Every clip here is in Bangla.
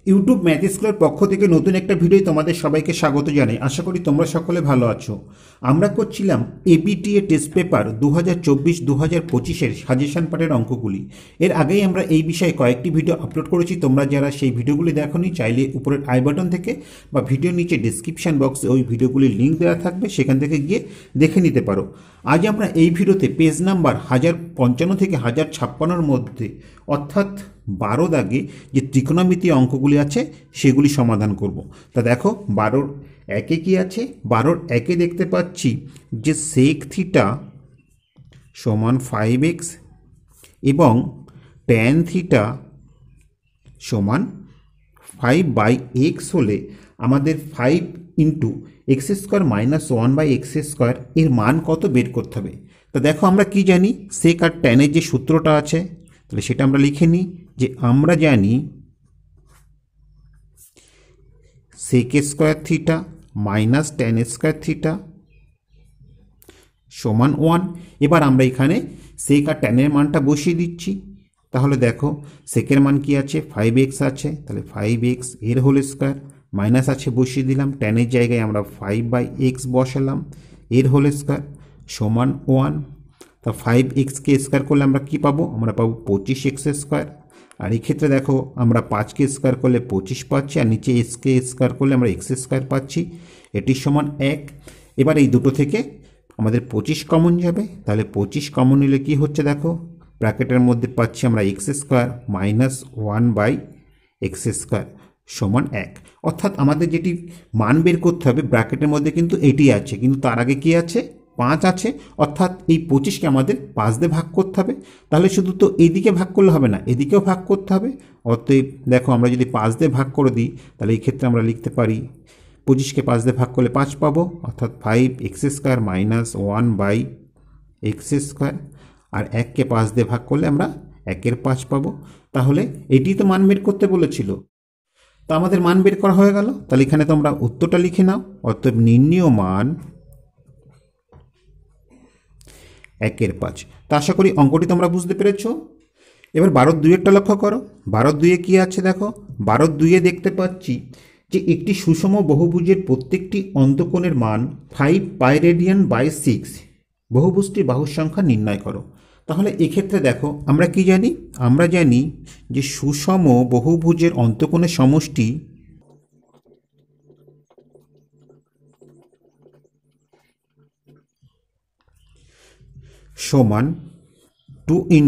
ইউটিউব ম্যাথ স্কুলের পক্ষ থেকে নতুন একটা ভিডিও তোমাদের সবাইকে স্বাগত জানাই। আশা করি তোমরা সকলে ভালো আছো। আমরা করছিলাম এবিটিএ টেস্ট পেপার 2024-2025 সাজেশন পার্টের অঙ্কগুলি। এর আগেই আমরা এই বিষয়ে কয়েকটি ভিডিও আপলোড করেছি। তোমরা যারা সেই ভিডিওগুলি দেখোনি, চাইলে উপরের আই বাটন থেকে বা ভিডিও নিচে ডিসক্রিপশন বক্সে ওই ভিডিওগুলির লিঙ্ক দেওয়া থাকবে, সেখান থেকে গিয়ে দেখে নিতে পারো। আজ আমরা এই ভিডিওতে পেজ নাম্বার 1055 থেকে 1056 মধ্যে অর্থাৎ 12 দাগে যে ত্রিকোণমিতি অঙ্কগুলি আছে সেগুলি সমাধান করব। তা দেখো 12 একে কি আছে। 12 একে দেখতে পাচ্ছি যে সেক থিটা সমান 5x এবং ট্যান থিটা সমান 5/x হলে আমাদের 5 into X square minus 1/x² এর মান কত বের করতে হবে। তা দেখো আমরা কি জানি, সেক আর ট্যানের যে সূত্রটা আছে, তাহলে সেটা আমরা লিখে নিই যে আমরা জানি sec square theta minus tan square theta সমান 1। এবার আমরা এখানে সেক আর ট্যানের মানটা বসিয়ে দিচ্ছি। তাহলে দেখো সেকের মান কি আছে, 5x আছে, তাহলে 5x এর হোল স্কোয়ার, মাইনাস আছে বসিয়ে দিলাম, ট্যানের জায়গায় আমরা 5/x বসালাম, এর হোল স্কোয়ার সমান 1। তা 5xকে স্কোয়ার করলে আমরা কি পাবো, আমরা পাবো 25x স্কোয়ার। আর এই ক্ষেত্রে দেখো আমরা 5কে স্কোয়ার করলে 25 পাচ্ছি, আর নিচে এসকে স্কোয়ার করলে আমরা x স্কোয়ার পাচ্ছি, এটির সমান 1। এবার এই দুটো থেকে আমাদের 25 কমন যাবে, তাহলে 25 কমন নিলে কি হচ্ছে দেখো, ব্র্যাকেটের মধ্যে পাচ্ছি আমরা x স্কোয়ার মাইনাস 1/x² সমান 1। অর্থাৎ আমাদের যেটি মান বের করতে হবে ব্র্যাকেটের মধ্যে কিন্তু এটি আছে, কিন্তু তার আগে কি আছে, 5 আছে। অর্থাৎ এই 25কে আমাদের 5 দিয়ে ভাগ করতে হবে। তাহলে শুধু তো এদিকে ভাগ করলে হবে না, এদিকেও ভাগ করতে হবে। অতএব দেখো আমরা যদি 5 দিয়ে ভাগ করে দিই, তাহলে এই ক্ষেত্রে আমরা লিখতে পারি 25কে 5 দিয়ে ভাগ করলে 5 পাবো, অর্থাৎ 5x² মাইনাস 1/x²। আর 1কে 5 দিয়ে ভাগ করলে আমরা 1-এর 5 পাবো। তাহলে এটি তো মান বের করতে বলেছিল, তো আমাদের মান বের করা হয়ে গেল। তাহলে এখানে তোমরা উত্তরটা লিখে নাও। অতএব নির্ণীয় মান 1-এর 5। তা আশা করি অঙ্কটি তোমরা বুঝতে পেরেছো। এবার 12-2-এরটা লক্ষ্য করো। 12-2-এ কি আছে দেখো, 12-2-এ দেখতে পাচ্ছি যে একটি সুষম বহুভুজের প্রত্যেকটি অন্তকোণের মান 5 π/6। বহুভুজটির বাহুর সংখ্যা নির্ণয় করো। তাহলে এক্ষেত্রে দেখো আমরা কি জানি, আমরা জানি যে সুষম বহুভুজের অন্তকোণের সমষ্টি সমান 2 ×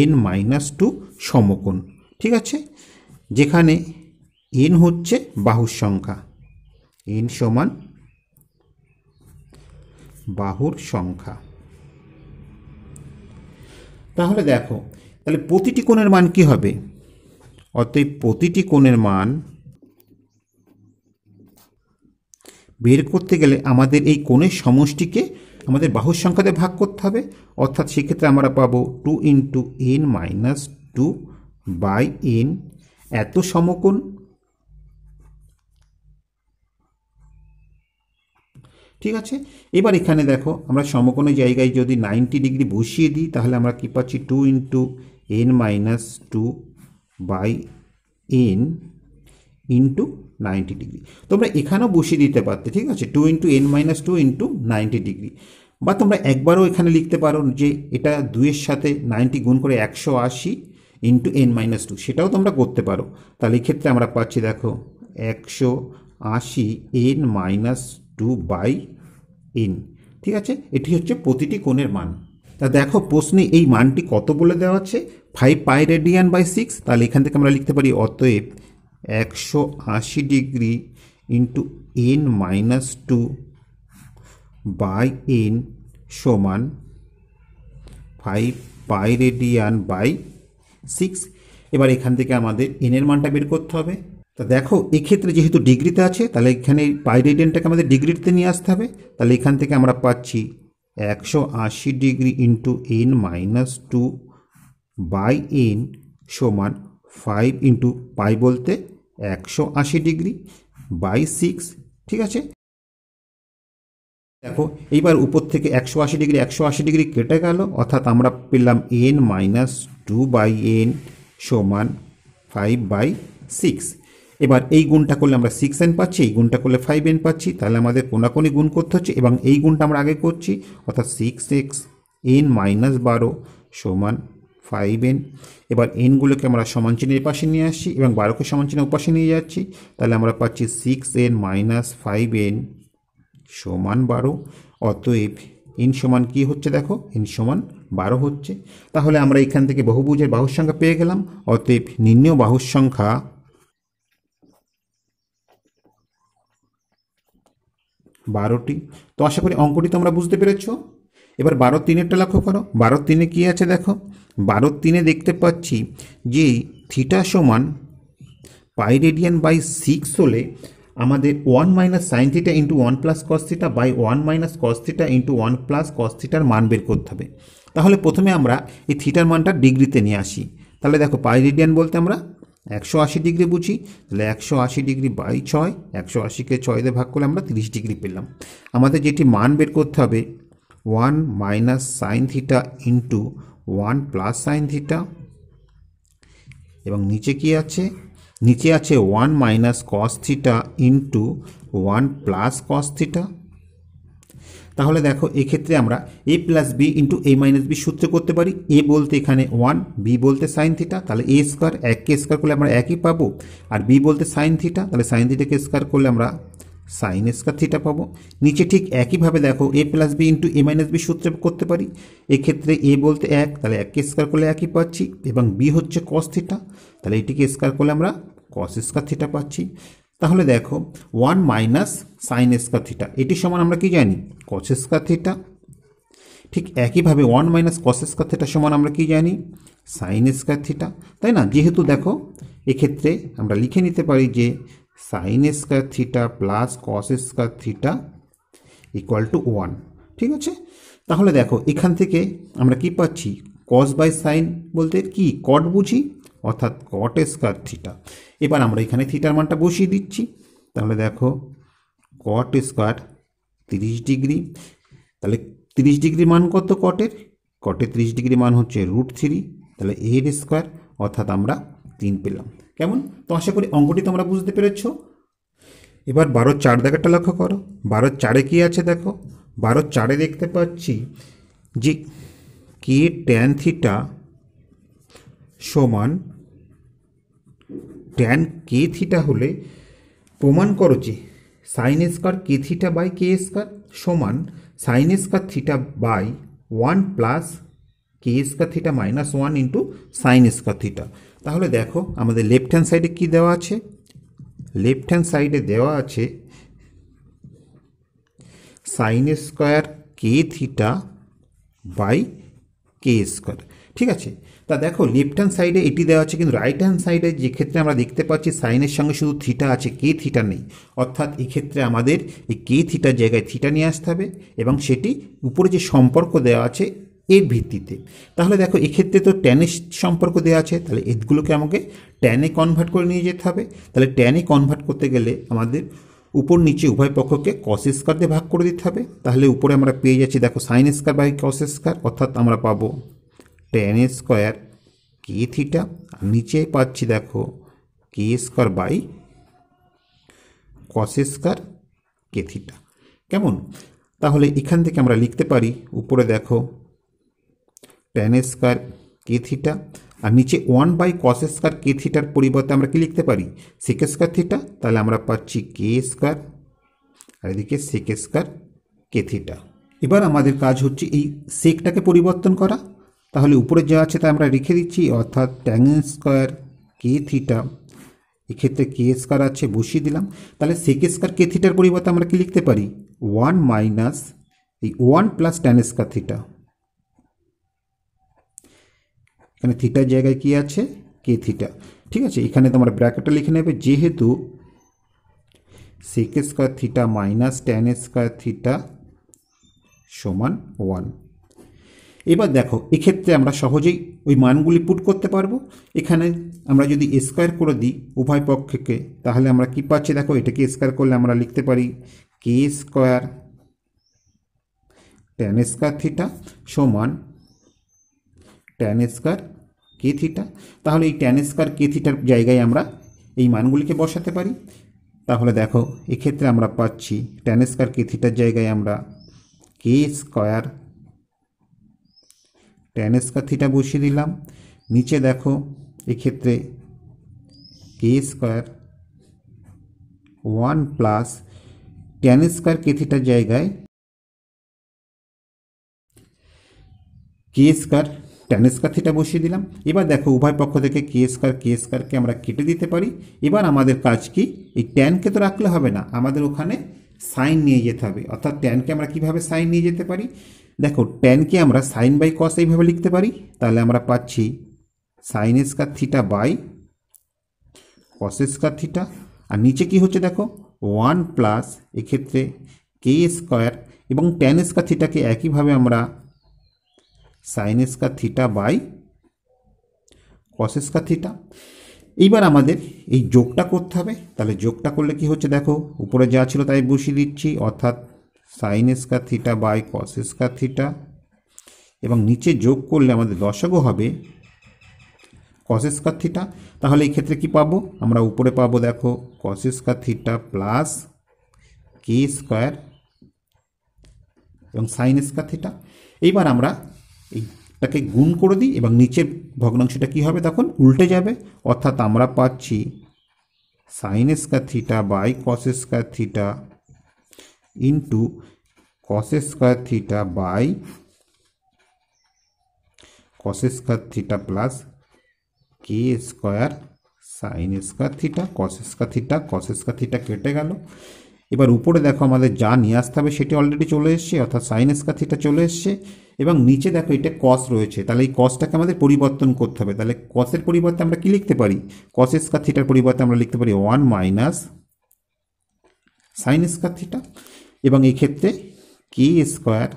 n-2 সমকোণ। ঠিক আছে, যেখানে n হচ্ছে বাহুর সংখ্যা, n সমান বাহুর সংখ্যা। তাহলে দেখো তাহলে প্রতিটি কোণের মান কি হবে, অতএব প্রতিটি কোণের মান বের করতে গেলে আমাদের এই কোণের সমষ্টিকে আমাদের বাহুর সংখ্যাতে ভাগ করতে হবে। অর্থাৎ সেক্ষেত্রে আমরা পাবো 2 × n-2/n এত সমকোণ। ঠিক আছে, এবার এখানে দেখো আমরা সমকোণের জায়গায় যদি 90 ডিগ্রি বসিয়ে দিই, তাহলে আমরা কি পাচ্ছি 2 × n-2/n × 90 ডিগ্রি। তোমরা এখানেও বসিয়ে দিতে পারতে, ঠিক আছে, 2 × n-2 × 90 ডিগ্রি। বা তোমরা একবারও এখানে লিখতে পারো যে এটা 2-এর সাথে 90 গুণ করে 180 × n-2, সেটাও তোমরা করতে পারো। তাহলে এই ক্ষেত্রে আমরা পাচ্ছি দেখো 180 n-2/n। ঠিক আছে, এটি হচ্ছে প্রতিটি কোণের মান। তা দেখো প্রশ্নে এই মানটি কত বলে দেওয়া আছে, 5 π/6। তাহলে এখান থেকে আমরা লিখতে পারি অতএব 180 ডিগ্রি × n-2/n সমান 5 π/6। এবার এখান থেকে আমাদের n এর মানটা বের করতে হবে। তা দেখো এক্ষেত্রে যেহেতু ডিগ্রিতে আছে, তাহলে এখানে π/টাকে আমাদের ডিগ্রিতে নিয়ে আসতে হবে। তাহলে এখান থেকে আমরা পাচ্ছি 180 ডিগ্রি × n-2/n সমান 5 × π বলতে 180 ডিগ্রি বাই 6। ঠিক আছে, দেখো এইবার উপর থেকে 180 ডিগ্রি কেটে গেল, অর্থাৎ আমরা পেলাম n-2/n সমান 5/6। এবার এই গুণটা করলে আমরা 6n পাচ্ছি, এই গুণটা করলে 5n পাচ্ছি, তাহলে আমাদের কোনাকুনি গুণ করতে হচ্ছে এবং এই গুণটা আমরা আগে করছি, অর্থাৎ 6xn মাইনাস 12 সমান 5n। এবার এনগুলোকে আমরা সমান চিহ্নের পাশে নিয়ে আসছি এবং 12কে সমান চিহ্নের ওপাশে নিয়ে যাচ্ছি, তাহলে আমরা পাচ্ছি 6n মাইনাস 5n সমান 12। অতএব n সমান কী হচ্ছে দেখো, n সমান 12 হচ্ছে। তাহলে আমরা এখান থেকে বহুভুজের বাহুর সংখ্যা পেয়ে গেলাম। অতএব নির্ণেয় বাহুর সংখ্যা 12টি। তো আশা করি অঙ্কটি তোমরা বুঝতে পেরেছ। এবার 12/3 লক্ষ্য করো। 12/3 কী আছে দেখো, 12/3 দেখতে পাচ্ছি যে থিটা সমান পাই রেডিয়ান বাই 6 হলে আমাদের 1 minus sine theta into 1 plus cos theta by 1 minus cos theta into 1 plus cos থিটার মান বের করতে হবে। তাহলে প্রথমে আমরা এই থিটার মানটা ডিগ্রিতে নিয়ে আসি। তাহলে দেখো পাই রেডিয়ান বলতে আমরা 180 ডিগ্রি বুঝি, তাহলে 180 ডিগ্রি বাই 6, 180কে 6 দিয়ে ভাগ করলে আমরা 30 ডিগ্রি পেলাম। আমাদের যেটি মান বের করতে হবে 1 minus sine theta into 1 plus sine theta, এবং নিচে কি আছে, নিচে আছে 1 minus cos theta into 1 plus cos theta. তাহলে দেখো এক্ষেত্রে আমরা এ plus B into A minus B সূত্র করতে পারি। এ বলতে এখানে 1, বি বলতে সাইন থিটা, তাহলে এ স্কোয়ার, এককে স্কোয়ার করলে আমরা একই পাবো, আর বি বলতে সাইন থিটা, তাহলে সাইন থিটাকে স্কোয়ার করলে আমরা সাইন স্কোয়ার থিটা পাবো। নিচে ঠিক একইভাবে দেখো এ plus B into A minus B সূত্র করতে পারি। এক্ষেত্রে এ বলতে 1, তাহলে এককে স্কোয়ার করলে একই পাচ্ছি, এবং বি হচ্ছে কস থিটা, তাহলে এটিকে স্কোয়ার করলে আমরা কস স্কোয়ার থিটা পাচ্ছি। তাহলে দেখো 1 মাইনাস সাইন স্কোয়ার থিটা এটি সমান আমরা কি জানি, কস স্কোয়ার থিটা। ঠিক একইভাবে 1 মাইনাস কস স্কোয়ার থিটা সমান আমরা কি জানি, সাইন স্কোয়ার থিটা, তাই না? যেহেতু দেখো এক্ষেত্রে আমরা লিখে নিতে পারি যে sine square theta plus cos square theta equal to 1। ঠিক আছে, তাহলে দেখো এখান থেকে আমরা কি পাচ্ছি, কস বাই সাইন বলতে কি কট বুঝি, অর্থাৎ কট স্কোয়ার থিটা। এবার আমরা এখানে থিটার মানটা বসিয়ে দিচ্ছি। তাহলে দেখো কট স্কোয়ার 30 ডিগ্রি, তাহলে 30 ডিগ্রি মান কত কটের, কটের 30 ডিগ্রি মান হচ্ছে √3, তাহলে এর স্কোয়ার, অর্থাৎ আমরা 3 পেলাম। কেমন? তো আশা করি অঙ্কটি তোমরা বুঝতে পেরেছ। এবার 12/4 দাগেরটা লক্ষ্য করো। 12/4 কি আছে দেখো, 12/4 দেখতে পাচ্ছি যে কে ট্যান থিটা সমান ট্যান কে থিটা হলে প্রমাণ করো যে sine square k theta by k square সমান sine square theta by 1 plus k square theta minus 1 into sine square theta. তাহলে দেখো আমাদের লেফট হ্যান্ড সাইডে কী দেওয়া আছে, লেফট হ্যান্ড সাইডে দেওয়া আছে sine square k theta by k square. ঠিক আছে, তা দেখো লেফট হ্যান্ড সাইডে এটি দেওয়া আছে, কিন্তু রাইট হ্যান্ড সাইডে যে ক্ষেত্রে আমরা দেখতে পাচ্ছি সাইনের সঙ্গে শুধু থিটা আছে, কে থিটা নেই, অর্থাৎ এক্ষেত্রে আমাদের এই কে থিটার জায়গায় থিটা নিয়ে আসতে হবে এবং সেটি উপরে যে সম্পর্ক দেওয়া আছে এর ভিত্তিতে। তাহলে দেখো এক্ষেত্রে তো ট্যানের সম্পর্ক দেওয়া আছে, তাহলে এগুলোকে আমাকে ট্যানে কনভার্ট করে নিয়ে যেতে হবে। তাহলে ট্যানে কনভার্ট করতে গেলে আমাদের উপর নিচে উভয় পক্ষকে কস স্কোয়ার দিয়ে ভাগ করে দিতে হবে। তাহলে উপরে আমরা পেয়ে যাচ্ছি দেখো sine square by cos square, অর্থাৎ আমরা পাবো ট্যান স্কোয়ার কে থিটা, আর নিচে পাচ্ছি দেখো k square by cos square k theta. কেমন? তাহলে এখান থেকে আমরা লিখতে পারি উপরে দেখো ট্যান স্কোয়ার কে থিটা, আর নিচে 1 বাই কস স্কোয়ার কে থিটার পরিবর্তে আমরা কি লিখতে পারি, সেক স্কোয়ার থিটা। তাহলে আমরা পাচ্ছি কে স্কোয়ার আর এদিকে সেক স্কোয়ার কে থিটা। এবার আমাদের কাজ হচ্ছে এই সেকটাকে পরিবর্তন করা। তাহলে উপরে যা আছে তা আমরা রেখে দিচ্ছি, অর্থাৎ ট্যান স্কোয়ার কে থিটা, এক্ষেত্রে কে স্কোয়ার আছে বসিয়ে দিলাম। তাহলে সেক স্কোয়ার কে থিটার পরিবর্তে আমরা কি লিখতে পারি, 1 মাইনাস এই 1 প্লাস ট্যান স্কোয়ার থিটা। এখানে থিটার জায়গায় কি আছে, কে থিটা। ঠিক আছে, এখানে তোমরা ব্র্যাকেটটা লিখে নেবে, যেহেতু sec square theta minus tan square theta সমান 1। এবার দেখো এক্ষেত্রে আমরা সহজেই ওই মানগুলি পুট করতে পারবো। এখানে আমরা যদি স্কোয়ার করে দিই উভয় পক্ষকে, তাহলে আমরা কি পাচ্ছি দেখো, এটাকে স্কোয়ার করলে আমরা লিখতে পারি কে স্কোয়ার ট্যান স্কোয়ার থিটা সমান ট্যান স্কোয়ার কে থিটা। তাহলে এই ট্যান স্কোয়ার কে থিটার জায়গায় আমরা এই মানগুলিকে বসাতে পারি। তাহলে দেখো এক্ষেত্রে আমরা পাচ্ছি ট্যান স্কয়ার কে থিটার জায়গায় আমরা কে স্কয়ার ট্যান স্কয়ার থিটা বসিয়ে দিলাম। নিচে দেখো এক্ষেত্রে k square 1 plus tan square কে থিটার জায়গায় কে স্কয়ার ট্যান স্কয়ার থিটা বসিয়ে দিলাম। এবার দেখো উভয় পক্ষ থেকে কে স্কয়ারকে আমরা কেটে দিতে পারি। এবার আমাদের কাজ কি, এই ট্যানকে তো রাখলে হবে না, আমাদের ওখানে সাইন নিয়ে যেতে হবে। অর্থাৎ ট্যানকে আমরা কিভাবে সাইন নিয়ে যেতে পারি, দেখো ট্যানকে আমরা সাইন বাই কস এইভাবে লিখতে পারি। তাহলে আমরা পাচ্ছি sine square theta by cos square theta. আর নিচে কি হচ্ছে দেখো 1 প্লাস এক্ষেত্রে কে স্কয়ার এবং ট্যান স্কয়ার থিটাকে একইভাবে আমরা sine square theta by cos square theta. এইবার আমাদের এই যোগটা করতে হবে। তাহলে যোগটা করলে কি হচ্ছে দেখো, উপরে যা ছিল তাই বসিয়ে দিচ্ছি, অর্থাৎ sine square theta by cos square theta, এবং নিচে যোগ করলে আমাদের লসাগু হবে কস স্কয়ার থিটা। তাহলে এই ক্ষেত্রে কি পাবো, আমরা উপরে পাবো দেখো কস square theta plus k square এবং সাইন স্কয়ার থিটা। এইবার আমরা এইটাকে গুণ করে দিই এবং নিচের ভগ্নাংশটা কী হবে তখন উল্টে যাবে, অর্থাৎ আমরা পাচ্ছি sine square theta by cos square theta into cos square theta by cos square theta plus k square sine square theta cos square theta কেটে গেল। এবার উপরে দেখো আমাদের যা নিয়ে আসতে হবে সেটি অলরেডি চলে এসছে, অর্থাৎ সাইন স্কয়ার থিটা চলে এসছে, এবং নিচে দেখো এটা কস রয়েছে। তাহলে এই কসটাকে আমাদের পরিবর্তন করতে হবে। তাহলে কসের পরিবর্তে আমরা কি লিখতে পারি, কস স্কয়ার থিটার পরিবর্তে আমরা লিখতে পারি 1 মাইনাস সাইন স্কয়ার থিটা, এবং এই ক্ষেত্রে কে স্কয়ার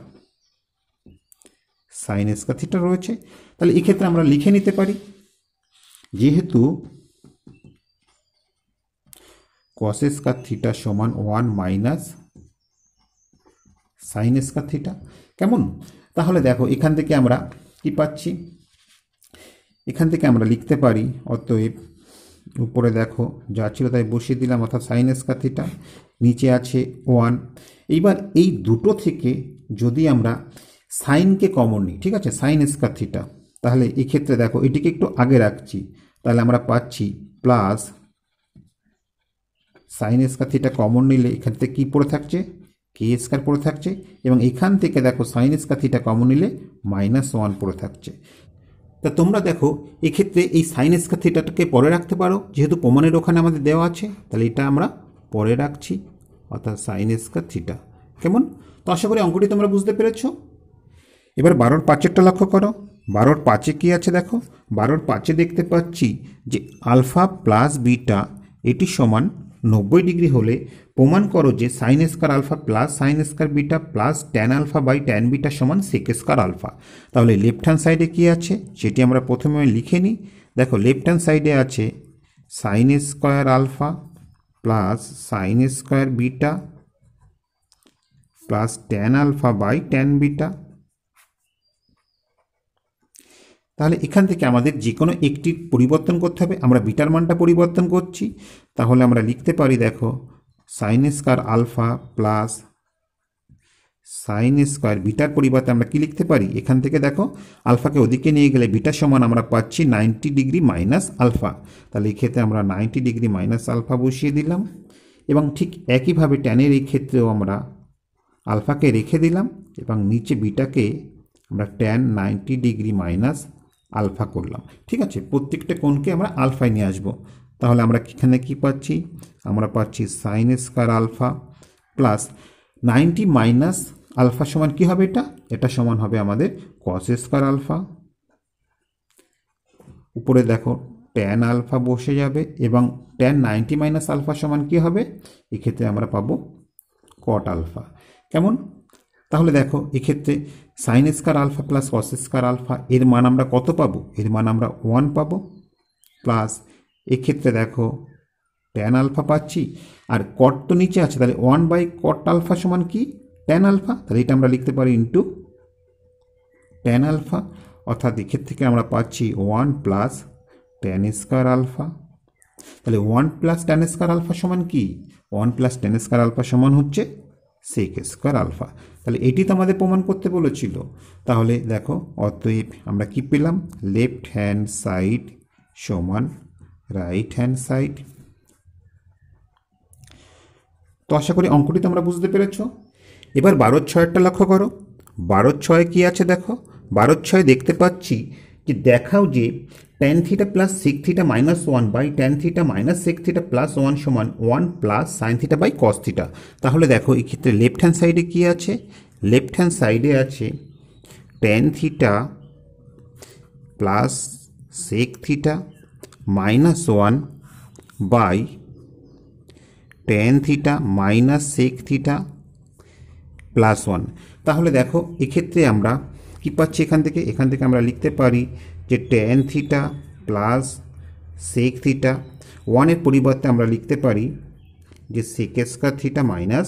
সাইন স্কয়ার থিটা রয়েছে। তাহলে এই ক্ষেত্রে আমরা লিখে নিতে পারি, যেহেতু কস স্কয়ার থিটা সমান 1 মাইনাস সাইন স্কয়ার থিটা। কেমন, তাহলে দেখো এখান থেকে আমরা কি পাচ্ছি, এখান থেকে আমরা লিখতে পারি, অতএব উপরে দেখো যা ছিল তাই বসিয়ে দিলাম, অর্থাৎ সাইন স্কয়ার থিটা, নিচে আছে 1। এইবার এই দুটো থেকে যদি আমরা সাইনকে কমন নিই, ঠিক আছে, সাইন স্কয়ার থিটা, তাহলে এক্ষেত্রে দেখো এটিকে একটু আগে রাখছি, তাহলে আমরা পাচ্ছি plus sine square theta common নিলে এখান থেকে কী পড়ে থাকছে, কে স্কয়ার পড়ে থাকছে, এবং এখান থেকে দেখো সাইন স্কয়ার থিটা কমন নিলে -1 পড়ে থাকছে। তা তোমরা দেখো এক্ষেত্রে এই সাইন স্কয়ার থিটাটাকে পরে রাখতে পারো, যেহেতু প্রমাণের ওখানে আমাদের দেওয়া আছে, তাহলে এটা আমরা পরে রাখছি, অর্থাৎ সাইন স্কয়ার থিটা। কেমন, তো আশা করি অঙ্কটি তোমরা বুঝতে পেরেছো। এবার 12-এর 5-এরটা লক্ষ্য করো। 12-এর 5-এ কী আছে দেখো, 12-এর 5-এ দেখতে পাচ্ছি যে আলফা প্লাস বিটা এটি সমান 90 ডিগ্রি হলে প্রমাণ করো যে sine square alpha plus sine square beta plus tan alpha by tan beta সমান সেক স্কয়ার আলফা। তাহলে লেফট হ্যান্ড সাইডে কী আছে সেটি আমরা প্রথমে লিখে নিই। দেখো লেফট হ্যান্ড সাইডে আছে sine square alpha plus sine square beta plus tan alpha by tan beta. তাহলে এখান থেকে আমাদের যে কোনো একটি পরিবর্তন করতে হবে। আমরা বিটার মানটা পরিবর্তন করছি, তাহলে আমরা লিখতে পারি দেখো sine square alpha plus sine square বিটার পরিবর্তে আমরা কি লিখতে পারি, এখান থেকে দেখো আলফাকে ওদিকে নিয়ে গেলে বিটার সমান আমরা পাচ্ছি 90 ডিগ্রি মাইনাস আলফা। তাহলে এই ক্ষেত্রে আমরা 90 ডিগ্রি মাইনাস আলফা বসিয়ে দিলাম, এবং ঠিক একইভাবে ট্যানের এই ক্ষেত্রেও আমরা আলফাকে রেখে দিলাম এবং নিচে বিটাকে আমরা ট্যান 90 ডিগ্রি মাইনাস আলফা করলাম। ঠিক আছে, প্রত্যেকটা কোণকে আমরা আলফায় নিয়ে আসবো। তাহলে আমরা এখানে কি পাচ্ছি, আমরা পাচ্ছি sine square alpha plus 90 minus alpha সমান কি হবে, এটা সমান হবে আমাদের কস স্কয়ার আলফা। উপরে দেখো ট্যান আলফা বসে যাবে এবং ট্যান 90 মাইনাস আলফা সমান কি হবে, এক্ষেত্রে আমরা পাবো কট আলফা। কেমন, তাহলে দেখো এক্ষেত্রে sine square alpha plus cos square alpha এর মান আমরা কত পাবো, এর মান আমরা 1 পাবো, প্লাস এক্ষেত্রে দেখো ট্যান আলফা পাচ্ছি, আর কট তো নিচে আছে, তাহলে 1 বাই কট আলফা সমান কি ট্যান আলফা। তাহলে এটা আমরা লিখতে পারি ইন্টু ট্যান আলফা, অর্থাৎ এক্ষেত্রে থেকে আমরা পাচ্ছি 1 প্লাস ট্যান স্কয়ার আলফা তাহলে 1 প্লাস ট্যান স্কয়ার আলফা সমান কি? 1 প্লাস ট্যান স্কয়ার আলফা সমান হচ্ছে সেক স্কয়ার আলফা। তাহলে এটি তো আমাদের প্রমাণ করতে বলেছিল। তাহলে দেখো, অতএব আমরা কি পেলাম? লেফট হ্যান্ড সাইড সমান রাইট হ্যান্ড সাইড। তো আশা করি অঙ্কটি তোমরা বুঝতে পেরেছ। এবার 12/6 লক্ষ্য করো। 12/6 কি আছে দেখো। 12/6 দেখতে পাচ্ছি যে দেখাও যে tan theta plus sec theta minus 1 by tan theta minus sec theta plus 1 সমান 1 plus sine theta by cos theta. তাহলে দেখো এই ক্ষেত্রে লেফট হ্যান্ড সাইডে কি আছে? লেফট হ্যান্ড সাইডে আছে tan theta plus sec theta minus 1 by tan theta minus sec theta plus 1। তাহলে দেখো এক্ষেত্রে আমরা কি পাচ্ছি? এখান থেকে আমরা লিখতে পারি যে tan theta plus sec theta, 1-এর পরিবর্তে আমরা লিখতে পারি যে sec square theta minus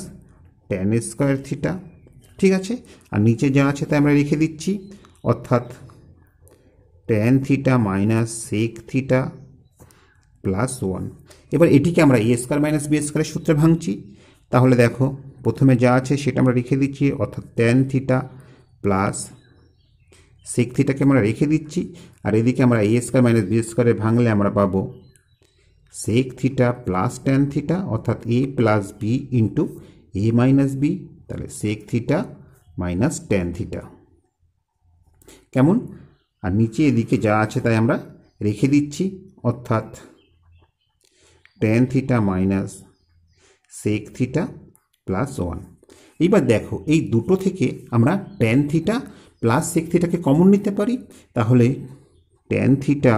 tan square theta. ঠিক আছে, আর নিচে যা আছে তাই আমরা রেখে দিচ্ছি, অর্থাৎ tan theta minus sec theta plus 1। এবার এটিকে আমরা এ স্কয়ার মাইনাস বি স্কয়ারের সূত্রে ভাঙছি। তাহলে দেখো প্রথমে যা আছে সেটা আমরা রেখে দিচ্ছি, অর্থাৎ tan থিটা প্লাস সেক থিটাকে আমরা রেখে দিচ্ছি, আর এদিকে আমরা এ স্কয়ার মাইনাস বি স্কয়ারে ভাঙলে আমরা পাবো sec theta plus tan theta, অর্থাৎ A plus B into A minus B. তাহলে sec theta minus tan theta. কেমন? আর নিচে এদিকে যা আছে তাই আমরা রেখে দিচ্ছি, অর্থাৎ tan theta minus sec theta plus 1। এইবার দেখো এই দুটো থেকে আমরা tan থিটা প্লাস সেক থিটাকে কমন নিতে পারি। তাহলে tan theta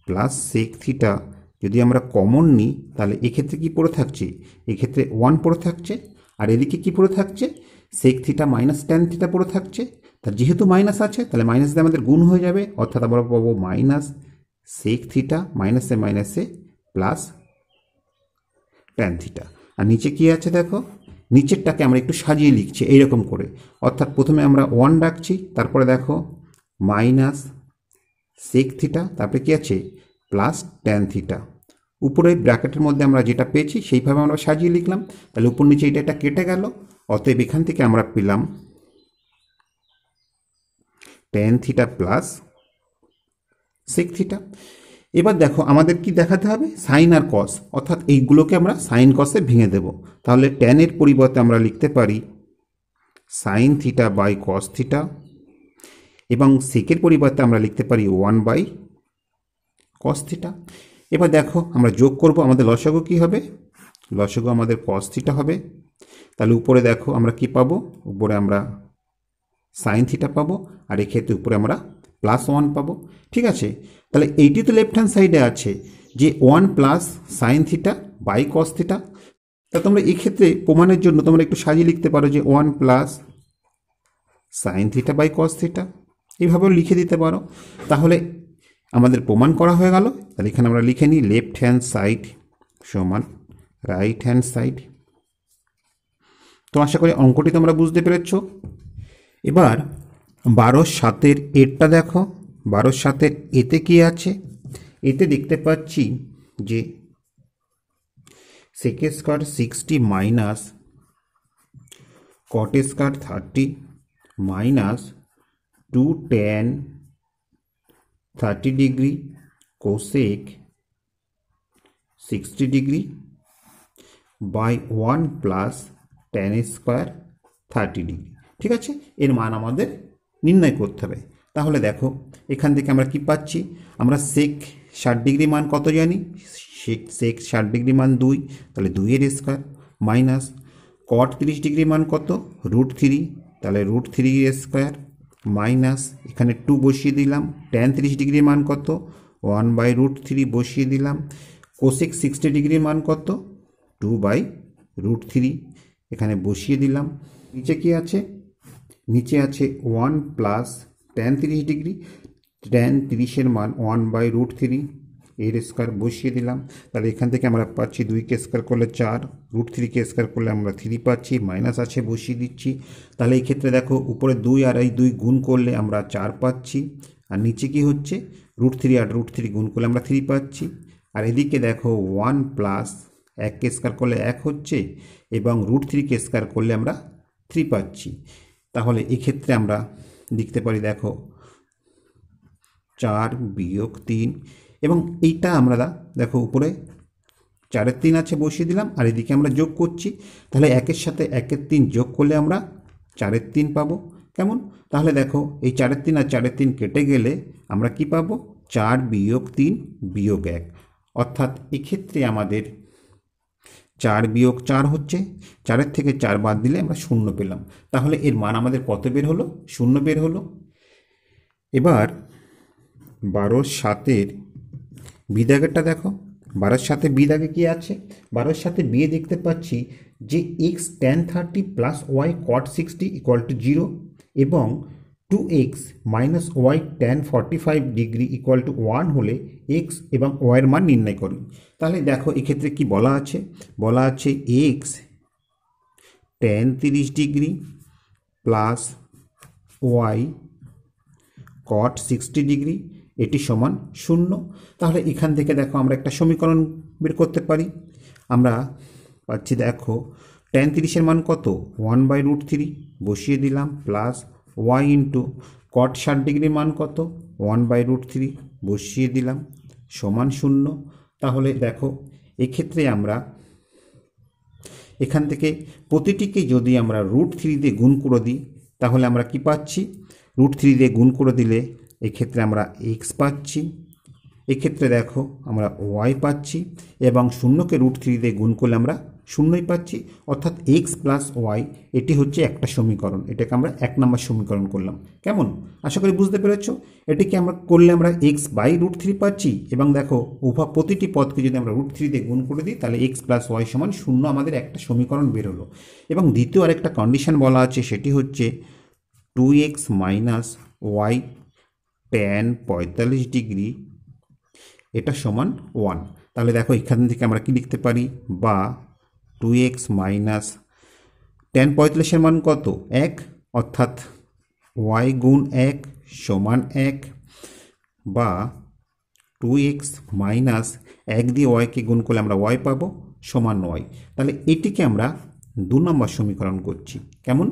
plus sec theta যদি আমরা কমন নিই, তাহলে এক্ষেত্রে কি পড়ে থাকছে? এক্ষেত্রে 1 পড়ে থাকছে, আর এদিকে কি পড়ে থাকছে? Sec theta minus tan theta পড়ে থাকছে। তার যেহেতু মাইনাস আছে, তাহলে মাইনাস দিয়ে আমাদের গুণ হয়ে যাবে, অর্থাৎ আমরা পাবো মাইনাস সেক থিটা মাইনাসে মাইনাসে প্লাস tan থিটা। আর নিচে কি আছে দেখো, নিচেরটাকে আমরা একটু সাজিয়ে লিখছি এইরকম করে, অর্থাৎ প্রথমে আমরা 1 রাখছি, তারপরে দেখো মাইনাস সেক থিটা, তারপরে কি আছে? Plus tan theta. উপরে ব্র্যাকেটের মধ্যে আমরা যেটা পেয়েছি সেইভাবে আমরা সাজিয়ে লিখলাম। তাহলে উপর নিচে এটা কেটে গেল, অতএব এখান থেকে আমরা পেলাম tan theta plus sec theta. এবার দেখো আমাদের কি দেখাতে হবে? সাইন আর কস, অর্থাৎ এইগুলোকে আমরা সাইন কসে ভেঙে দেব। তাহলে ট্যানের পরিবর্তে আমরা লিখতে পারি sine theta by cos theta, এবং সেকের পরিবর্তে আমরা লিখতে পারি 1 বাই কস থিটা। এবার দেখো আমরা যোগ করব, আমাদের লসাগু কি হবে? লসাগু আমাদের কস থিটা হবে। তাহলে উপরে দেখো আমরা কি পাবো? উপরে আমরা সাইন থিটা পাবো, আর এক্ষেত্রে উপরে আমরা প্লাস 1 পাবো। ঠিক আছে, তাহলে এইটি তো লেফট হ্যান্ড সাইডে আছে যে 1 plus sine theta by cos theta. তা তোমরা এই ক্ষেত্রে প্রমাণের জন্য তোমরা একটু সাজিয়ে লিখতে পারো যে 1 plus sine theta by cos theta, এইভাবেও লিখে দিতে পারো। তাহলে আমাদের প্রমাণ করা হয়ে গেল। তাহলে এখানে আমরা লিখে নিই লেফট হ্যান্ড সাইড সমান রাইট হ্যান্ড সাইড। তো আশা করি অঙ্কটি তোমরা বুঝতে পেরেছ। এবার 12/7 এরটা দেখো। 12/7 এতে কি আছে? এতে দেখতে পাচ্ছি যে sec square 60 minus cot square 30 minus 2 tan 30 degree cosec 60 degree by 1 plus tan square 30 degree. ঠিক আছে, এর মান আমাদের নির্ণয় করতে হবে। তাহলে দেখো এখান থেকে আমরা কি পাচ্ছি? আমরা সেক 60 ডিগ্রি মান কত জানি? সেক 60 ডিগ্রি মান 2, তাহলে 2 এর স্কয়ার, মাইনাস কট 30 ডিগ্রি মান কত? √3, তাহলে √3 এর স্কয়ার, মাইনাস এখানে 2 বসিয়ে দিলাম। tan 30 ডিগ্রি মান কত? 1 বাই √3 বসিয়ে দিলাম। কোসেক 60 ডিগ্রি মান কত? 2 বাই √3 এখানে বসিয়ে দিলাম। নিচে কি আছে? নিচে আছে 1 প্লাস tan 30 ডিগ্রি, tan 30-এর মান 1 বাই √3 এর স্কয়ার বসিয়ে দিলাম। তাহলে এখান থেকে আমরা পাচ্ছি 2কে স্কয়ার করলে 4, √3কে স্কয়ার করলে আমরা 3 পাচ্ছি, মাইনাস আছে বসিয়ে দিচ্ছি। তাহলে এই ক্ষেত্রে দেখো উপরে 2 আর এই 2 গুণ করলে আমরা 4 পাচ্ছি, আর নিচে কি হচ্ছে? √3 আর √3 গুণ করলে আমরা 3 পাচ্ছি, আর এদিকে দেখো 1 প্লাস 1কে স্কোয়ার করলে 1 হচ্ছে এবং √3কে স্কোয়ার করলে আমরা 3 পাচ্ছি। তাহলে এক্ষেত্রে আমরা লিখতে পারি দেখো 4 বিয়োগ 3 এবং এইটা আমরা দেখো উপরে 4-এর 3 আছে বসিয়ে দিলাম আর এদিকে আমরা যোগ করছি। তাহলে 1-এর সাথে 1-এর 3 যোগ করলে আমরা 4-এর 3 পাবো। কেমন? তাহলে দেখো এই 4-এর 3 আর 4-এর 3 কেটে গেলে আমরা কি পাবো? 4 বিয়োগ 3 বিয়োগ 1, অর্থাৎ এক্ষেত্রে আমাদের 4 বিয়োগ 4 হচ্ছে, 4-এর থেকে 4 বাদ দিলে আমরা 0 পেলাম। তাহলে এর মান আমাদের কত বের হলো? 0 বের হলো। এবার 12-র 7-এর বি দাগেরটা দেখো। 12-র সাথে বি দাগে কি আছে? 12-র সাথে বিয়ে দেখতে পাচ্ছি যে x tan 30 plus y cot 60 equal to 0 এবং 2x minus y tan 45 degree equal to 1 হলে x এবং y এর মান নির্ণয় করুন। তাহলে দেখো এক্ষেত্রে কি বলা আছে? বলা আছে x tan 30 degree plus y cot 60 degree এটি সমান 0। তাহলে এখান থেকে দেখো আমরা একটা সমীকরণ বের করতে পারি। আমরা পাচ্ছি দেখো tan 30-এর মান কত? 1/√3 বসিয়ে দিলাম প্লাস y ইন্টু cot 60 ডিগ্রির মান কত? 1/√3 বসিয়ে দিলাম সমান 0। তাহলে দেখো এক্ষেত্রে আমরা এখান থেকে প্রতিটিকে যদি আমরা √3 দিয়ে গুণ করে দিই তাহলে আমরা কি পাচ্ছি? √3 দিয়ে গুণ করে দিলে এক্ষেত্রে আমরা x পাচ্ছি, এক্ষেত্রে দেখো আমরা y পাচ্ছি এবং 0কে √3 দিয়ে গুণ করলে আমরা 0ই পাচ্ছি, অর্থাৎ x প্লাস y এটি হচ্ছে একটা সমীকরণ। এটাকে আমরা 1 নম্বর সমীকরণ করলাম। কেমন? আশা করি বুঝতে পেরেছ। এটিকে আমরা করলে আমরা x/√3 পাচ্ছি এবং দেখো প্রতিটি পদকে যদি আমরা √3 দিয়ে গুণ করে দিই তাহলে x প্লাস y সমান 0 আমাদের একটা সমীকরণ বের হলো। এবং দ্বিতীয় আরেকটা কন্ডিশন বলা আছে, সেটি হচ্ছে 2x minus y tan 45 degree এটা সমান 1। তাহলে দেখো এখান থেকে আমরা কি লিখতে পারি? বা 2x মাইনাস tan 45-এর মান কত? 1, অর্থাৎ y গুণ 1 সমান 1 বা 2x মাইনাস 1 দিয়ে yকে গুণ করলে আমরা y পাবো সমান y। তাহলে এটিকে আমরা 2 নম্বর সমীকরণ করছি। কেমন?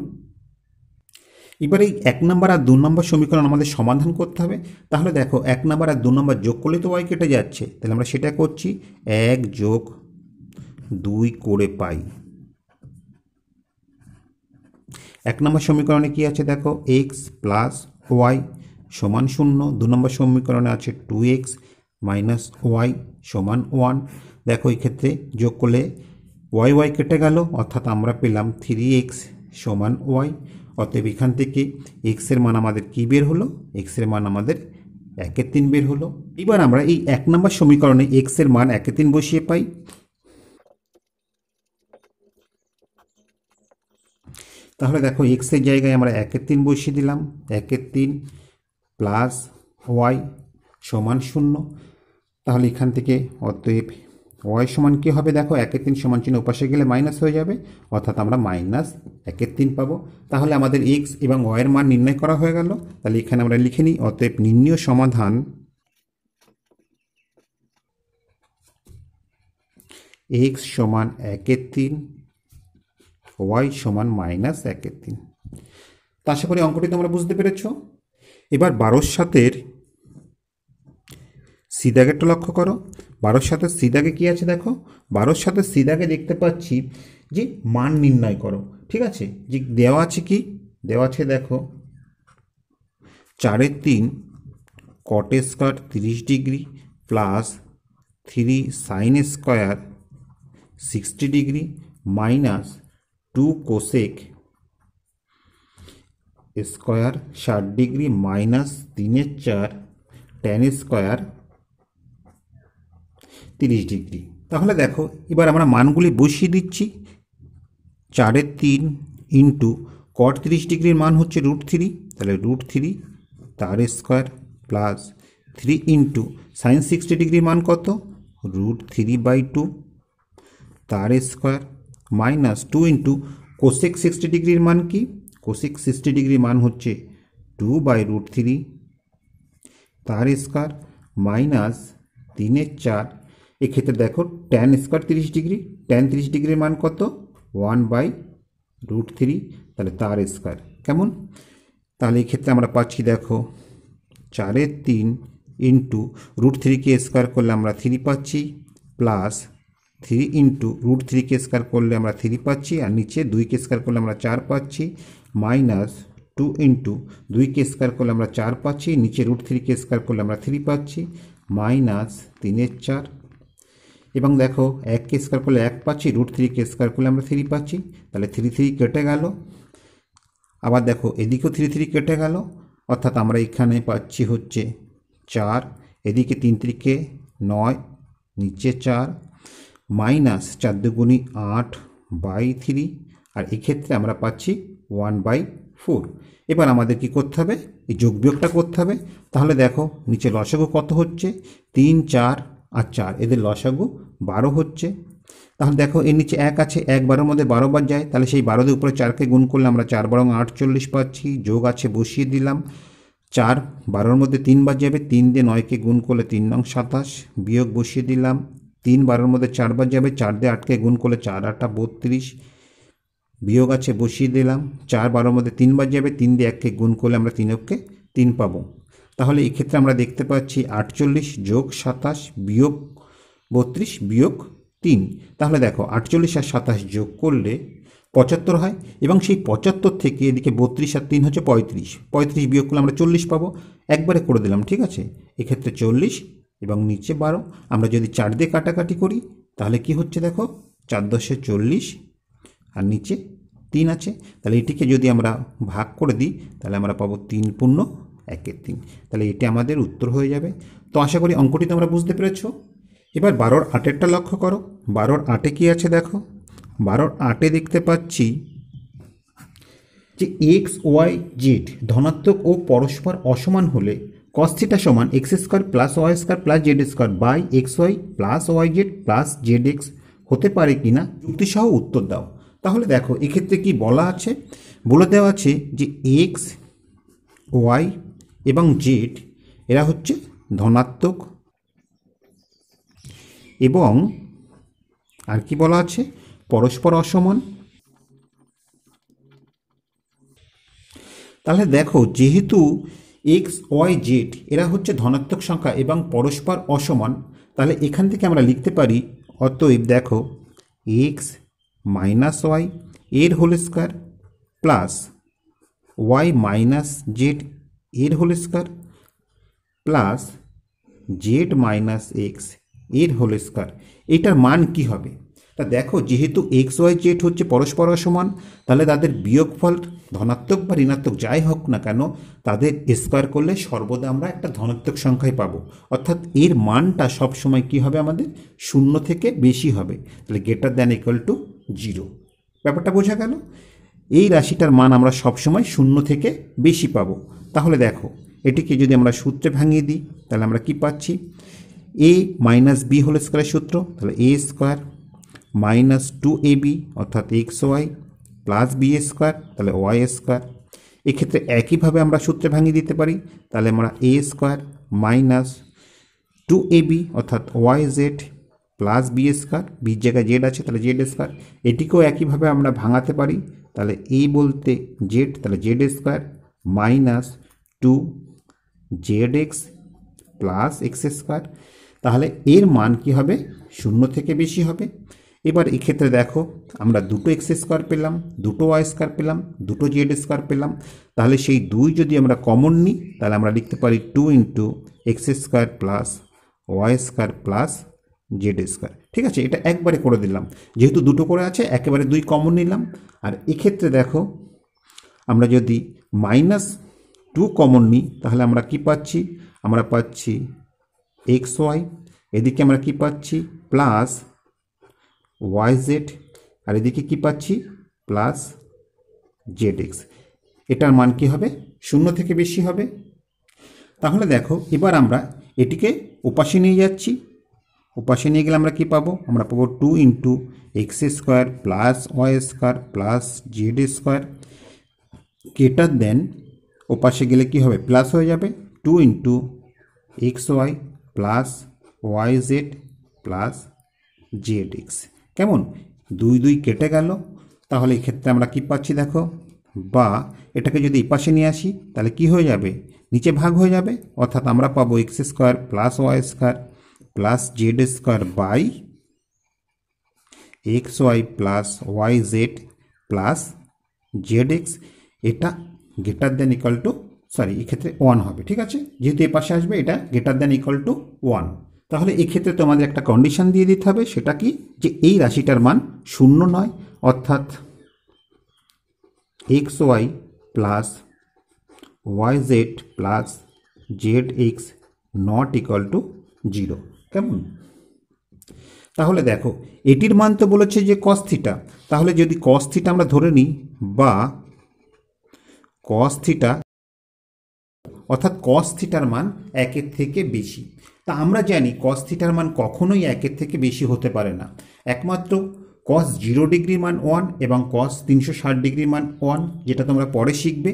এবার এই 1 নম্বর আর 2 নম্বর সমীকরণ আমাদের সমাধান করতে হবে। তাহলে দেখো 1 নম্বর আর 2 নম্বর যোগ করলে তো y কেটে যাচ্ছে, তাহলে আমরা সেটা করছি 1 যোগ 2 করে পাই। 1 নম্বর সমীকরণে কি আছে দেখো? x প্লাস y সমান 0। 2 নম্বর সমীকরণে আছে 2x মাইনাস y সমান 1। দেখো এই ক্ষেত্রে যোগ করলে y কেটে গেল, অর্থাৎ আমরা পেলাম 3x সমান y। অতএব এখান থেকে x এর মান আমাদের কি বের হলো? x এর মান আমাদের 1/3 বের হলো। এবার আমরা এই 1 নম্বর সমীকরণে x এর মান 1/3 বসিয়ে পাই। তাহলে দেখো x এর জায়গায় আমরা 1/3 বসিয়ে দিলাম, 1/3 প্লাস y সমান 0। তাহলে এখান থেকে অতএব y সমান কী হবে? দেখো 1/3 সমান চিহ্ন ওপাশে গেলে মাইনাস হয়ে যাবে, অর্থাৎ আমরা মাইনাস 1/3 পাবো। তাহলে আমাদের x এবং y এর মান নির্ণয় করা হয়ে গেল। তাহলে এখানে আমরা লিখে নিই, অতএব নির্ণীয় সমাধান x সমান 1/3, y সমান মাইনাস 1/3। তো আশা করি অঙ্কটি তোমরা বুঝতে পেরেছ। এবার 12-র সাথের সি দাগেরটা লক্ষ্য করো। 12-র সাথে সি দাগে কী আছে দেখো? 12-র সাথে সি দাগে দেখতে পাচ্ছি যে মান নির্ণয় করো। ঠিক আছে, যে দেওয়া আছে কি? দেওয়া আছে দেখো 4/3 cot square 30 degree plus 3 sin square 60 degree minus 2 cosec square 60 degree minus 3/4 tan square 30 degree. তাহলে দেখো এবার আমরা মানগুলি বসিয়ে দিচ্ছি। 4/3 ইন্টু cot 30 ডিগ্রির মান হচ্ছে √3, তাহলে √3 তার স্কয়ার প্লাস 3 ইন্টু সাইন 60 ডিগ্রির মান কত? √3/2 তার স্কয়ার মাইনাস 2 ইন্টু কোসেক 60 ডিগ্রির মান কি? কোসেক 60 ডিগ্রির মান হচ্ছে 2/√3 তার স্কয়ার মাইনাস 3/4 এক্ষেত্রে দেখো ট্যান স্কোয়ার 30 ডিগ্রি, ট্যান 30 ডিগ্রির মান কত? 1/√3, তাহলে তার স্কোয়ার। কেমন? তাহলে এক্ষেত্রে আমরা পাচ্ছি দেখো 4/3 ইন্টু √3কে স্কোয়ার করলে আমরা 3 পাচ্ছি, প্লাস 3 ইন্টু √3কে স্কোয়ার করলে আমরা 3 পাচ্ছি, আর নিচে 2কে স্কোয়ার করলে আমরা 4 পাচ্ছি, মাইনাস 2 ইন্টু 2কে স্কোয়ার করলে আমরা 4 পাচ্ছি, নিচে √3কে স্কোয়ার করলে আমরা 3 পাচ্ছি, মাইনাস 3/4। এবং দেখো 1কে স্কোয়ার করলে 1 পাচ্ছি, √3কে স্কোয়ার করলে আমরা 3 পাচ্ছি, তাহলে 3 কেটে গেল। আবার দেখো এদিকেও 3 কেটে গেল, অর্থাৎ আমরা এখানে পাচ্ছি হচ্ছে 4, এদিকে 3×3 = 9, নিচে 4, মাইনাস 4×2 = 8/3, আর এক্ষেত্রে আমরা পাচ্ছি 1/4। এবার আমাদের কি করতে হবে? এই যোগ বিয়োগটা করতে হবে। তাহলে দেখো নিচে লসাগু কত হচ্ছে? 3, 4 আর 4, এদের লসাগু 12 হচ্ছে। তাহলে দেখো এর নিচে 1 আছে, 1 12-এর মধ্যে 12 বার যায়, তাহলে সেই 12 উপরে 4কে গুণ করলে আমরা 4 12 48 পাচ্ছি, যোগ আছে বসিয়ে দিলাম। 4 12-এর মধ্যে 3 বার যাবে, 3 দিয়ে 9কে গুণ করলে 3 নং 27, বিয়োগ বসিয়ে দিলাম। 3 12-এর মধ্যে 4 বার যাবে, 4 দিয়ে 8কে গুণ করলে 4 8 32, বিয়োগ আছে বসিয়ে দিলাম। 4 12-এর মধ্যে 3 বার যাবে, 3 দিয়ে 1কে গুণ করলে আমরা 3 পাবো। তাহলে এক্ষেত্রে আমরা দেখতে পাচ্ছি 48 যোগ 27 বিয়োগ 32 বিয়োগ 3। তাহলে দেখো 48 আর 27 যোগ করলে 75 হয়, এবং সেই 75 থেকে এদিকে 32 আর 3 হচ্ছে 35, 35 বিয়োগ করলে আমরা 40 পাবো। একবারে করে দিলাম, ঠিক আছে? এক্ষেত্রে 40 এবং নিচে 12। আমরা যদি 4 দিয়ে কাটাকাটি করি তাহলে কি হচ্ছে দেখো, 4 10 40 আর নিচে 3 আছে, তাহলে এটিকে যদি আমরা ভাগ করে দিই তাহলে আমরা পাবো 3 পূর্ণ 1/3। তাহলে এটি আমাদের উত্তর হয়ে যাবে। তো আশা করি অঙ্কটি তোমরা বুঝতে পেরেছো। এবার 12-র 8-এরটা লক্ষ্য করো। 12-র 8-এ কি আছে দেখো, 12-র 8-এ দেখতে পাচ্ছি যে এক্স ওয়াই জেড ধনাত্মক ও পরস্পর অসমান হলে cos θ সমান x² plus y² plus z² by xy plus yz plus zx হতে পারে কিনা যুক্তিসহ উত্তর দাও। তাহলে দেখো এক্ষেত্রে কি বলা আছে, বলে দেওয়া আছে যে এক্স ওয়াই এবং জেড এরা হচ্ছে ধনাত্মক, এবং আর কি বলা আছে, পরস্পর অসমান। তাহলে দেখো যেহেতু এক্স ওয়াই জেড এরা হচ্ছে ধনাত্মক সংখ্যা এবং পরস্পর অসমান, তাহলে এখান থেকে আমরা লিখতে পারি অতএব দেখো এক্স মাইনাস ওয়াই এর whole square plus y minus z এর whole square plus z minus x এর হোল স্কোয়ার। এটার মান কি হবে? তা দেখো যেহেতু এক্স ওয়াই জেড হচ্ছে পরস্পর অসমান, তাহলে তাদের বিয়োগফল ধনাত্মক বা ঋণাত্মক যাই হোক না কেন তাদের স্কোয়ার করলে সর্বদা আমরা একটা ধনাত্মক সংখ্যাই পাবো, অর্থাৎ এর মানটা সবসময় কি হবে আমাদের 0 থেকে বেশি হবে। তাহলে গ্রেটার দ্যান ইকুয়াল টু 0। ব্যাপারটা বোঝা গেল? এই রাশিটার মান আমরা সবসময় 0 থেকে বেশি পাবো। তাহলে দেখো এটিকে যদি আমরা সূত্রে ভাঙিয়ে দিই তাহলে আমরা কি পাচ্ছি, এ মাইনাস বি হোল স্কোয়ারের সূত্র, তাহলে এ স্কোয়ার মাইনাস 2ab অর্থাৎ x Y plus B square, তাহলে ওয়াই স্কোয়ার। এক্ষেত্রে একইভাবে আমরা সূত্রে ভাঙিয়ে দিতে পারি, তাহলে আমরা এ স্কোয়ার মাইনাস 2ab অর্থাৎ Y Z plus B square, বির জায়গায় জেড আছে তাহলে জেড স্কোয়ার। এটিকেও একইভাবে আমরা ভাঙাতে পারি, তাহলে এ বলতে জেড, তাহলে Z square minus 2zx plus x square. তাহলে এর মান কি হবে, 0 থেকে বেশি হবে। এবার এক্ষেত্রে দেখো আমরা দুটো এক্স স্কোয়ার পেলাম, দুটো ওয়াই স্কোয়ার পেলাম, দুটো জেড স্কোয়ার পেলাম, তাহলে সেই 2 যদি আমরা কমন নিই তাহলে আমরা লিখতে পারি 2 into X square plus Y square plus Z square. ঠিক আছে, এটা একবারে করে দিলাম, যেহেতু দুটো করে আছে একেবারে 2 কমন নিলাম। আর এক্ষেত্রে দেখো আমরা যদি -2 কমন নিই তাহলে আমরা কি পাচ্ছি, আমরা পাচ্ছি এক্স ওয়াই, এদিকে আমরা কি পাচ্ছি প্লাস ওয়াই জেড, আর এদিকে কি পাচ্ছি প্লাস জেড এক্স। এটার মান কি হবে, 0 থেকে বেশি হবে। তাহলে দেখো এবার আমরা এটিকে ওপাশে নিয়ে যাচ্ছি, ওপাশে নিয়ে গেলে আমরা কি পাবো, আমরা পাবো 2 into X square plus Y square plus Z square greater than, ওপাশে গেলে কি হবে প্লাস হয়ে যাবে 2 into X Y plus Y Z plus Z X. কেমন, 2 2 কেটে গেল, তাহলে এক্ষেত্রে আমরা কি পাচ্ছি দেখো, বা এটাকে যদি এই পাশে নিয়ে আসি তাহলে কি হয়ে যাবে, নিচে ভাগ হয়ে যাবে, অর্থাৎ আমরা পাবো x square plus Y square plus Z square by x Y plus Y Z plus Z x. এটা greater than equal to, sorry এক্ষেত্রে 1 হবে, ঠিক আছে, যেহেতু এ পাশে আসবে এটা গ্রেটার দেন ইকুয়াল টু 1। তাহলে এক্ষেত্রে তোমাদের একটা কন্ডিশন দিয়ে দিতে হবে, সেটা কি, যে এই রাশিটার মান শূন্য নয়, অর্থাৎ x Y plus Y Z plus Z x not equal to 0। কেমন, তাহলে দেখো এটির মান তো বলেছে যে কস থিটা, তাহলে যদি কস থিটা আমরা ধরে নিই, বা কস থিটা, অর্থাৎ কস থিটার মান 1-এর থেকে বেশি। তা আমরা জানি কস থিটার মান কখনোই 1-এর থেকে বেশি হতে পারে না, একমাত্র কস 0 ডিগ্রির মান 1 এবং কস 360 ডিগ্রির মান 1, যেটা তোমরা পরে শিখবে,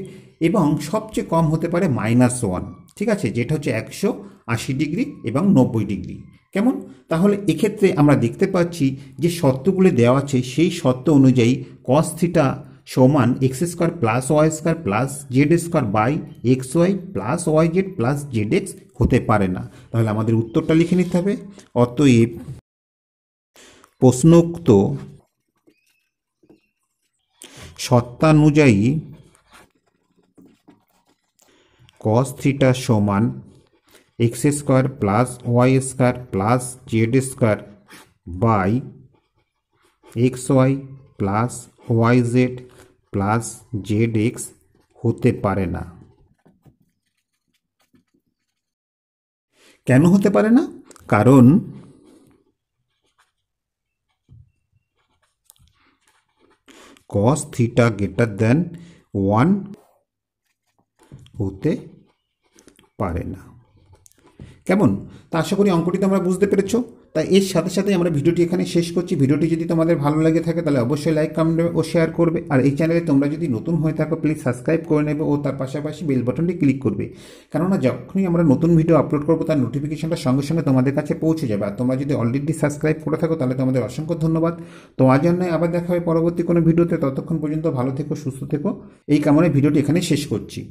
এবং সবচেয়ে কম হতে পারে -1, ঠিক আছে, যেটা হচ্ছে 180 ডিগ্রি এবং 90 ডিগ্রি। কেমন, তাহলে এক্ষেত্রে আমরা দেখতে পাচ্ছি যে শর্তগুলি দেওয়া আছে, সেই শর্ত অনুযায়ী কস থিটা সমান x square plus Y square plus Z square by x Y plus Y Z plus Z x হতে পারে না। তাহলে আমাদের উত্তরটা লিখে নিতে হবে, অতএব প্রশ্নোক্ত শর্তানুযায়ী কস থিটা সমান x square plus Y square plus Z square by x Y plus Y Z plus Z x হতে পারে না। কেন হতে পারে না, কারণ cos থিটা গ্রেটার দেন 1 হতে পারে না। কেমন, তা আশা করি অঙ্কটি তোমরা বুঝতে পেরেছো। তাই এর সাথে সাথে আমরা ভিডিওটি এখানে শেষ করছি। ভিডিওটি যদি তোমাদের ভালো লাগে থাকে তাহলে অবশ্যই লাইক, কমেন্ট ও শেয়ার করবে। আর এই চ্যানেলে তোমরা যদি নতুন হয়ে থাকো প্লিজ সাবস্ক্রাইব করে নেবে ও তার পাশাপাশি বেল বাটনটি ক্লিক করবে, কেননা যখনই আমরা নতুন ভিডিও আপলোড করবো তার নোটিফিকেশনটা সঙ্গে সঙ্গে তোমাদের কাছে পৌঁছে যাবে। আর তোমরা যদি অলরেডি সাবস্ক্রাইব করে থাকো তাহলে তোমাদের অসংখ্য ধন্যবাদ। তো আজ নয়, আবার দেখা হবে পরবর্তী কোনো ভিডিওতে। ততক্ষণ পর্যন্ত ভালো থেকো, সুস্থ থেকো, এই কামনায় ভিডিওটি এখানে শেষ করছি।